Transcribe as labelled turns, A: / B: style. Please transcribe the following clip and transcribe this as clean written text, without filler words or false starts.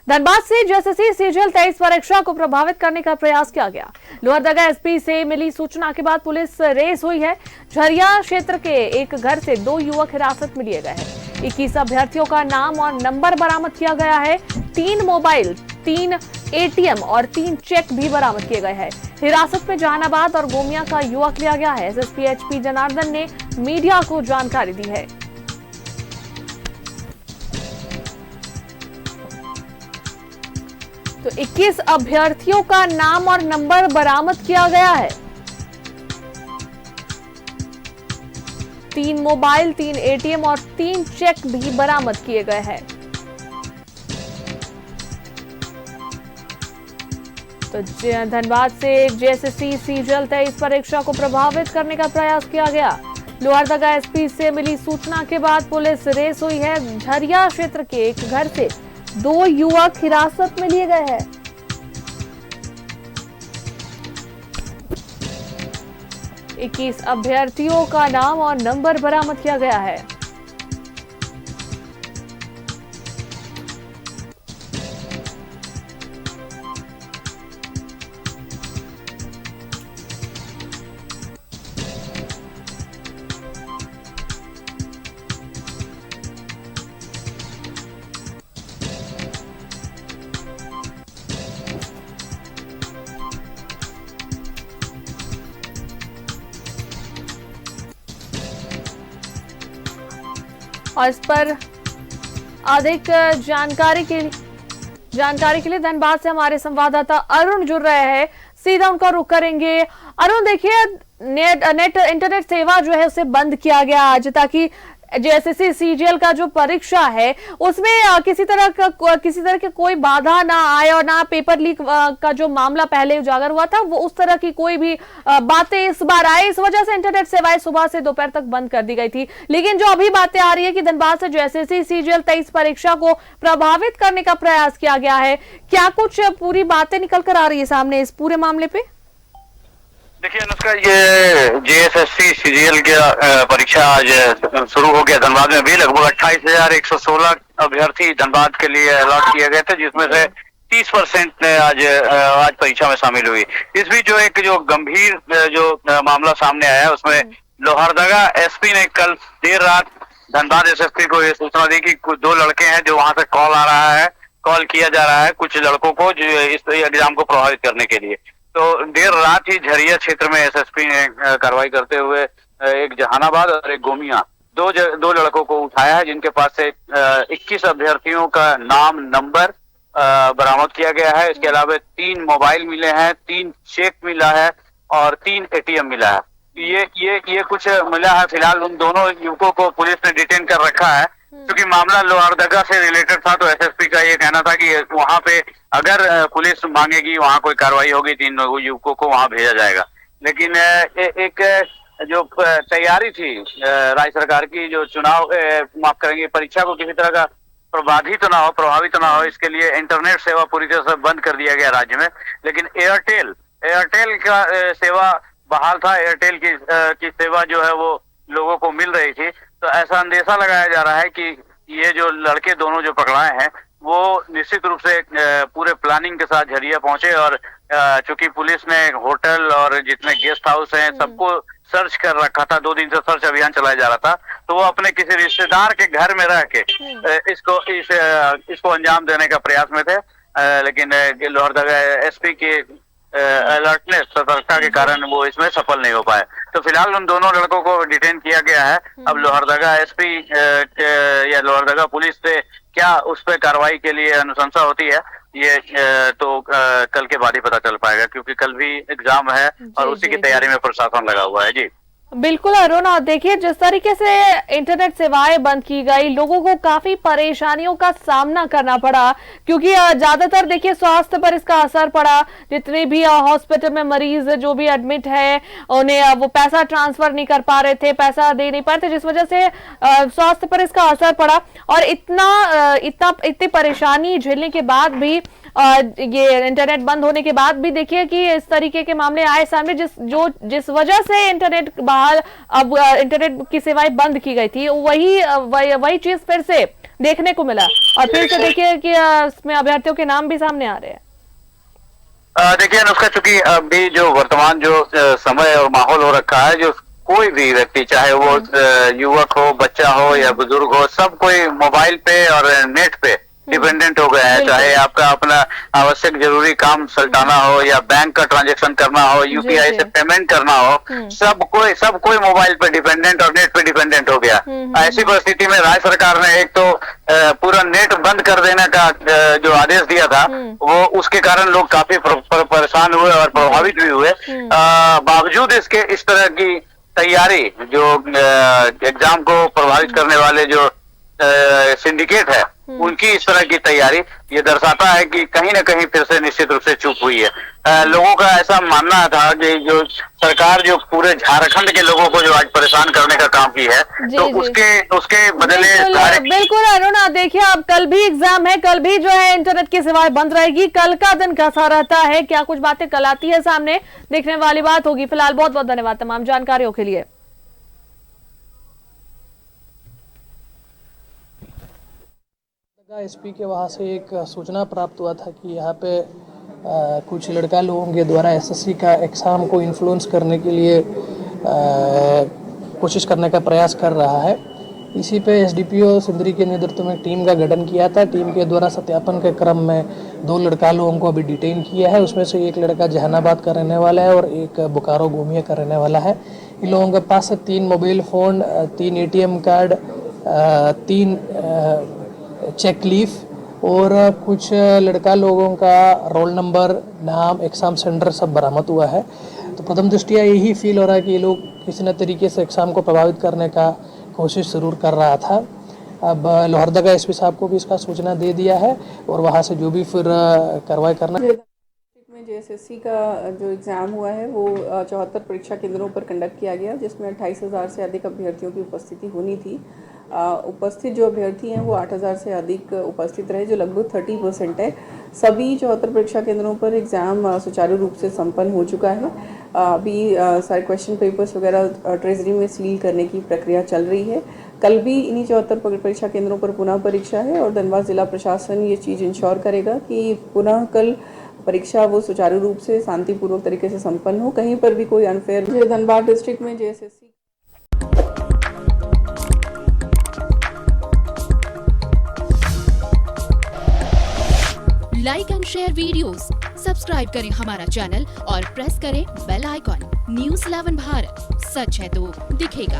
A: धनबाद से JSSC CGL 23 परीक्षा को प्रभावित करने का प्रयास किया गया। लोहरदगा एसपी से मिली सूचना के बाद पुलिस रेस हुई है। झरिया क्षेत्र के एक घर से 2 युवक हिरासत में लिए गए हैं। 21 अभ्यर्थियों का नाम और नंबर बरामद किया गया है। 3 मोबाइल, 3 एटीएम और 3 चेक भी बरामद किए गए हैं। हिरासत में जहानाबाद और गोमिया का युवक लिया गया है। एसएसपी एचपी जनार्दन ने मीडिया को जानकारी दी है। तो 21 अभ्यर्थियों का नाम और नंबर बरामद किया गया है। 3 मोबाइल, 3 एटीएम और 3 चेक भी बरामद किए गए हैं। तो धनबाद से जेएसएससी सीजीएल 23 परीक्षा को प्रभावित करने का प्रयास किया गया। लोहरदगा एसपी से मिली सूचना के बाद पुलिस रेस हुई है। झरिया क्षेत्र के एक घर से 2 युवक हिरासत में लिए गए हैं। इक्कीस अभ्यर्थियों का नाम और नंबर बरामद किया गया है। और इस पर अधिक जानकारी के लिए धनबाद से हमारे संवाददाता अरुण जुड़ रहे हैं। सीधा उनका रुख करेंगे। अरुण, देखिए, इंटरनेट सेवा जो है उसे बंद किया गया आज, ताकि जेएसएससी सीजीएल का जो परीक्षा है उसमें किसी तरह की कोई बाधा ना आए और ना पेपर लीक का जो मामला पहले उजागर हुआ था वो उस तरह की कोई भी बातें इस बार आए। इस वजह से इंटरनेट सेवाएं सुबह से दोपहर तक बंद कर दी गई थी। लेकिन जो अभी बातें आ रही है कि धनबाद से जेएसएससी सीजीएल 23 परीक्षा को प्रभावित करने का प्रयास किया गया है, क्या कुछ पूरी बातें निकल कर आ रही है सामने इस पूरे मामले पे?
B: देखिए अनुष्का, ये जेएसएससी सीजीएल की परीक्षा आज शुरू हो गया। धनबाद में भी लगभग 28,116 अभ्यर्थी धनबाद के लिए अलॉट किए गए थे, जिसमें से 30% ने आज परीक्षा में शामिल हुई। इस बीच जो गंभीर मामला सामने आया उसमें लोहरदगा एसपी ने कल देर रात धनबाद एसएसपी को ये सूचना दी कि कुछ 2 लड़के हैं जो वहां से कॉल किया जा रहा है कुछ लड़कों को जो इस एग्जाम को प्रभावित करने के लिए। तो देर रात ही झरिया क्षेत्र में एसएसपी ने कार्रवाई करते हुए एक जहानाबाद और एक गोमिया दो लड़कों को उठाया है, जिनके पास से 21 अभ्यर्थियों का नाम नंबर बरामद किया गया है। इसके अलावा 3 मोबाइल मिले हैं, 3 चेक मिला है और 3 एटीएम मिला है। ये कुछ मिला है। फिलहाल उन दोनों युवकों को पुलिस ने डिटेन कर रखा है। क्योंकि मामला लोहरदगा से रिलेटेड था, तो एसएसपी का ये कहना था कि वहां पे अगर पुलिस मांगेगी वहां कोई कार्रवाई होगी, 3 युवकों को वहां भेजा जाएगा। लेकिन एक जो तैयारी थी राज्य सरकार की, जो चुनाव माफ करेंगे परीक्षा को किसी तरह का प्रभावित ना हो, इसके लिए इंटरनेट सेवा पूरी तरह से बंद कर दिया गया राज्य में। लेकिन एयरटेल का सेवा बहाल था। एयरटेल की सेवा जो है वो लोगों को मिल रही थी। तो ऐसा अंदेशा लगाया जा रहा है कि ये जो लड़के दोनों जो पकड़ाए हैं वो निश्चित रूप से पूरे प्लानिंग के साथ झरिया पहुंचे, और चूंकि पुलिस ने होटल और जितने गेस्ट हाउस हैं सबको सर्च कर रखा था, 2 दिन से सर्च अभियान चलाया जा रहा था, तो वो अपने किसी रिश्तेदार के घर में रह के इसको अंजाम देने का प्रयास में थे। लेकिन लोहरदगा एसपी के अलर्टनेस, सतर्कता के कारण वो इसमें सफल नहीं हो पाए। तो फिलहाल उन दोनों लड़कों को डिटेन किया गया है। अब लोहरदगा एसपी या लोहरदगा पुलिस से क्या उस पर कार्रवाई के लिए अनुशंसा होती है, ये तो कल के बाद ही पता चल पाएगा, क्योंकि कल भी एग्जाम है और उसी की तैयारी में प्रशासन लगा हुआ है। जी
A: बिल्कुल अरुण, और देखिए जिस तरीके से इंटरनेट सेवाएं बंद की गई, लोगों को काफी परेशानियों का सामना करना पड़ा, क्योंकि ज्यादातर देखिए स्वास्थ्य पर इसका असर पड़ा। जितने भी हॉस्पिटल में मरीज जो भी एडमिट है उन्हें वो पैसा ट्रांसफर नहीं कर पा रहे थे, पैसा दे नहीं पा रहे थे, जिस वजह से स्वास्थ्य पर इसका असर पड़ा। और इतनी परेशानी झेलने के बाद भी ये इंटरनेट बंद होने के बाद भी देखिए कि इस तरीके के मामले आए सामने, जिस वजह से इंटरनेट बहाल, अब इंटरनेट की सेवाएं बंद की गई थी, वही चीज फिर से देखने को मिला। और फिर से देखिए कि इसमें अभ्यर्थियों के नाम भी सामने आ रहे हैं।
B: देखिए अनुष्का, चूंकि अभी जो वर्तमान जो समय और माहौल हो रखा है, जो कोई भी व्यक्ति, चाहे वो युवक हो, बच्चा हो या बुजुर्ग हो, सब कोई मोबाइल पे और नेट पे डिपेंडेंट हो गया है। चाहे आपका अपना आवश्यक जरूरी काम सल्टाना हो या बैंक का ट्रांजैक्शन करना हो, यूपीआई से पेमेंट करना हो, सब कोई मोबाइल पे डिपेंडेंट और नेट पे डिपेंडेंट हो गया। ऐसी परिस्थिति में राज्य सरकार ने एक तो पूरा नेट बंद कर देने का जो आदेश दिया था, वो उसके कारण लोग काफी परेशान हुए और प्रभावित भी हुए। बावजूद इसके इस तरह की तैयारी, जो एग्जाम को प्रभावित करने वाले जो सिंडिकेट है, उनकी इस तरह की तैयारी, ये दर्शाता है कि कहीं ना कहीं फिर से निश्चित रूप से चूक हुई है। लोगों का ऐसा मानना था कि जो सरकार जो पूरे झारखंड के लोगों को जो आज परेशान करने का काम की है, तो उसके बदले
A: बिल्कुल अरुण, देखिए अब कल भी एग्जाम है, कल भी जो है इंटरनेट की सेवाएं बंद रहेगी। कल का दिन कैसा रहता है, क्या कुछ बातें कल आती है सामने, देखने वाली बात होगी। फिलहाल बहुत बहुत धन्यवाद तमाम जानकारियों के लिए।
C: एसपी के वहाँ से एक सूचना प्राप्त हुआ था कि यहाँ पे कुछ लड़का लोगों के द्वारा एसएससी का एग्ज़ाम को इन्फ्लुएंस करने के लिए कोशिश करने का प्रयास कर रहा है। इसी पे एसडीपीओ सिंदरी के नेतृत्व में टीम का गठन किया था। टीम के द्वारा सत्यापन के क्रम में 2 लड़का लोगों को अभी डिटेन किया है। उसमें से एक लड़का जहानाबाद का रहने वाला है और एक बोकारो गोमिया का रहने वाला है। इन लोगों के पास से 3 mobile phone, 3 ATM card, 3 cheque leaf और कुछ लड़का लोगों का रोल नंबर, नाम, एग्ज़ाम सेंटर सब बरामद हुआ है। तो प्रथम दृष्टिया यही फील हो रहा है कि ये लोग किसी न तरीके से एग्ज़ाम को प्रभावित करने का कोशिश ज़रूर कर रहा था। अब लोहरदगा एसपी साहब को भी इसका सूचना दे दिया है और वहाँ से जो भी फिर कार्रवाई करना है।
D: में जेएसएससी का जो एग्ज़ाम हुआ है वो 74 परीक्षा केंद्रों पर कंडक्ट किया गया, जिसमें 28,000 से अधिक अभ्यर्थियों की उपस्थिति होनी थी। उपस्थित जो अभ्यर्थी हैं वो 8,000 से अधिक उपस्थित रहे, जो लगभग 30% है। सभी 74 परीक्षा केंद्रों पर एग्ज़ाम सुचारू रूप से संपन्न हो चुका है। अभी सारे क्वेश्चन पेपर्स वगैरह ट्रेजरी में सील करने की प्रक्रिया चल रही है। कल भी इन्हीं 74 परीक्षा केंद्रों पर पुनः परीक्षा है और धनबाद जिला प्रशासन ये चीज़ इंश्योर करेगा कि पुनः कल परीक्षा वो सुचारू रूप से शांतिपूर्वक तरीके से संपन्न हो, कहीं पर भी कोई अनफेयर। धनबाद डिस्ट्रिक्ट में JSSC
E: like and share videos, subscribe करें हमारा चैनल और प्रेस करें बेल आइकॉन। न्यूज़ 11 भारत, सच है तो दिखेगा।